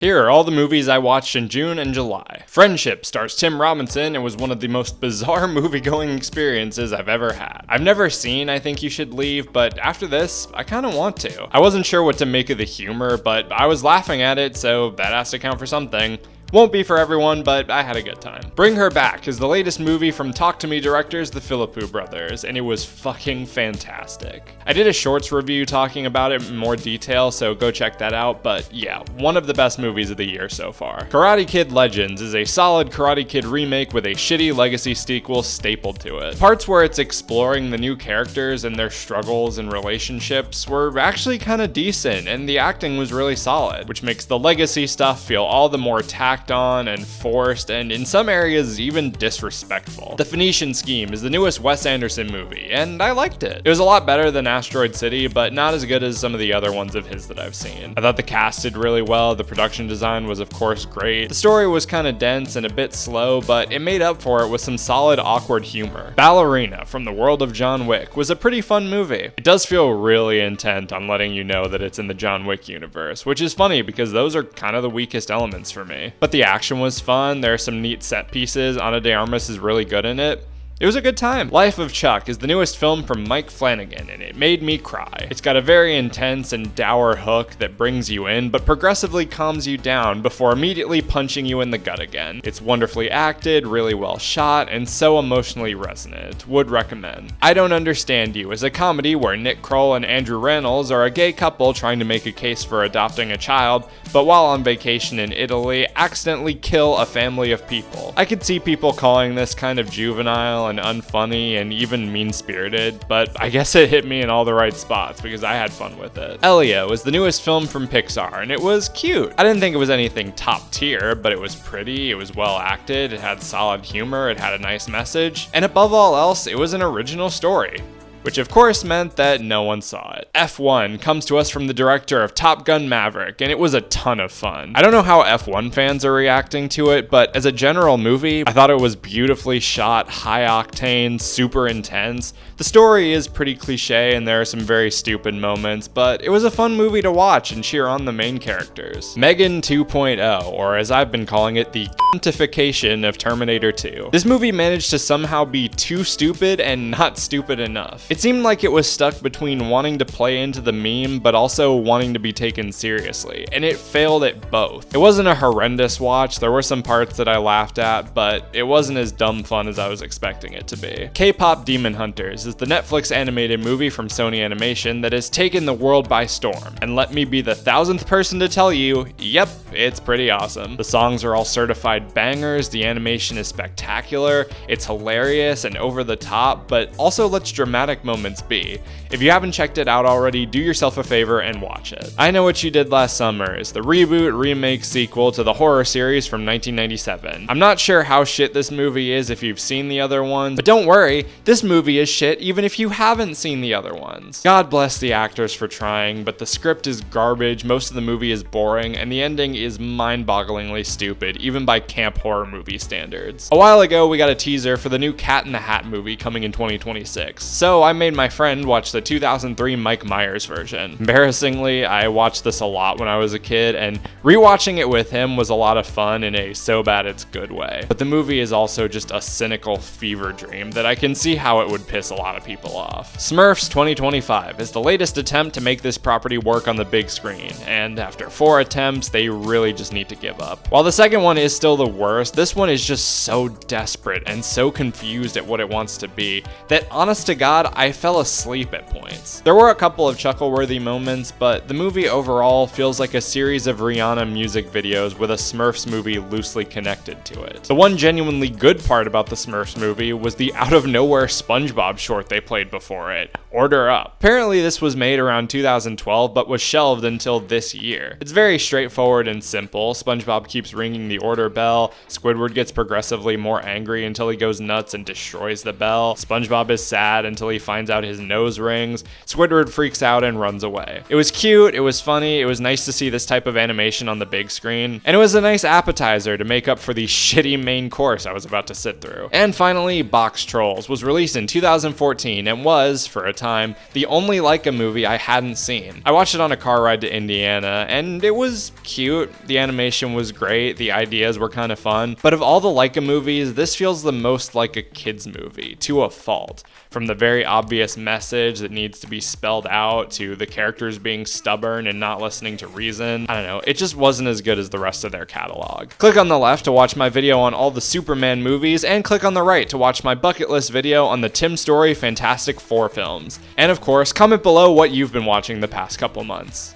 Here are all the movies I watched in June and July. Friendship stars Tim Robinson and was one of the most bizarre movie-going experiences I've ever had. I've never seen I Think You Should Leave, but after this, I kinda want to. I wasn't sure what to make of the humor, but I was laughing at it, so that has to count for something. Won't be for everyone, but I had a good time. Bring Her Back is the latest movie from Talk to Me directors the Philippou brothers, and it was fucking fantastic. I did a shorts review talking about it in more detail, so go check that out, but yeah, one of the best movies of the year so far. Karate Kid Legends is a solid Karate Kid remake with a shitty legacy sequel stapled to it. Parts where it's exploring the new characters and their struggles and relationships were actually kinda decent, and the acting was really solid, which makes the legacy stuff feel all the more tacked on and forced, and in some areas even disrespectful. The Phoenician Scheme is the newest Wes Anderson movie, and I liked it. It was a lot better than Asteroid City, but not as good as some of the other ones of his that I've seen. I thought the cast did really well, the production design was of course great. The story was kinda dense and a bit slow, but it made up for it with some solid awkward humor. Ballerina from the world of John Wick was a pretty fun movie. It does feel really intent on letting you know that it's in the John Wick universe, which is funny because those are kind of the weakest elements for me. But the action was fun, there are some neat set pieces, Ana de Armas is really good in it. It was a good time. Life of Chuck is the newest film from Mike Flanagan, and it made me cry. It's got a very intense and dour hook that brings you in, but progressively calms you down before immediately punching you in the gut again. It's wonderfully acted, really well shot, and so emotionally resonant. Would recommend. I Don't Understand You is a comedy where Nick Kroll and Andrew Rannells are a gay couple trying to make a case for adopting a child, but while on vacation in Italy, accidentally kill a family of people. I could see people calling this kind of juvenile and unfunny and even mean-spirited, but I guess it hit me in all the right spots because I had fun with it. ELIO is the newest film from Pixar, and it was cute. I didn't think it was anything top tier, but it was pretty, it was well acted, it had solid humor, it had a nice message, and above all else, it was an original story. Which of course meant that no one saw it. F1 comes to us from the director of Top Gun Maverick, and it was a ton of fun. I don't know how F1 fans are reacting to it, but as a general movie, I thought it was beautifully shot, high octane, super intense. The story is pretty cliche and there are some very stupid moments, but it was a fun movie to watch and cheer on the main characters. Megan 2.0, or as I've been calling it, the quantification of Terminator 2. This movie managed to somehow be too stupid and not stupid enough. It seemed like it was stuck between wanting to play into the meme, but also wanting to be taken seriously, and it failed at both. It wasn't a horrendous watch, there were some parts that I laughed at, but it wasn't as dumb fun as I was expecting it to be. K-Pop Demon Hunters is the Netflix animated movie from Sony Animation that has taken the world by storm, and let me be the 1000th person to tell you, yep, it's pretty awesome. The songs are all certified bangers, the animation is spectacular, it's hilarious and over the top, but also lets dramatic moments be. If you haven't checked it out already, do yourself a favor and watch it. I Know What You Did Last Summer is the reboot, remake, sequel to the horror series from 1997. I'm not sure how shit this movie is if you've seen the other ones, but don't worry, this movie is shit even if you haven't seen the other ones. God bless the actors for trying, but the script is garbage, most of the movie is boring, and the ending is mind-bogglingly stupid, even by camp horror movie standards. A while ago, we got a teaser for the new Cat in the Hat movie coming in 2026, so I made my friend watch the 2003 Mike Myers version. Embarrassingly, I watched this a lot when I was a kid, and rewatching it with him was a lot of fun in a so bad it's good way. But the movie is also just a cynical fever dream that I can see how it would piss a lot of people off. Smurfs 2025 is the latest attempt to make this property work on the big screen, and after 4 attempts, they really just need to give up. While the second one is still the worst, this one is just so desperate and so confused at what it wants to be that, honest to God, I fell asleep at points. There were a couple of chuckle-worthy moments, but the movie overall feels like a series of Rihanna music videos with a Smurfs movie loosely connected to it. The one genuinely good part about the Smurfs movie was the out-of-nowhere SpongeBob short they played before it, Order Up. Apparently this was made around 2012, but was shelved until this year. It's very straightforward and simple. SpongeBob keeps ringing the order bell, Squidward gets progressively more angry until he goes nuts and destroys the bell, SpongeBob is sad until he finds out his nose rings, Squidward freaks out and runs away. It was cute, it was funny, it was nice to see this type of animation on the big screen, and it was a nice appetizer to make up for the shitty main course I was about to sit through. And finally, Box Trolls was released in 2014 and was, for a time, the only Leica movie I hadn't seen. I watched it on a car ride to Indiana, and it was cute, the animation was great, the ideas were kind of fun, but of all the Leica movies, this feels the most like a kid's movie, to a fault. From the very obvious message that needs to be spelled out, to the characters being stubborn and not listening to reason. I don't know, it just wasn't as good as the rest of their catalog. Click on the left to watch my video on all the Superman movies, and click on the right to watch my bucket list video on the Tim Story Fantastic Four films. And of course, comment below what you've been watching the past couple months.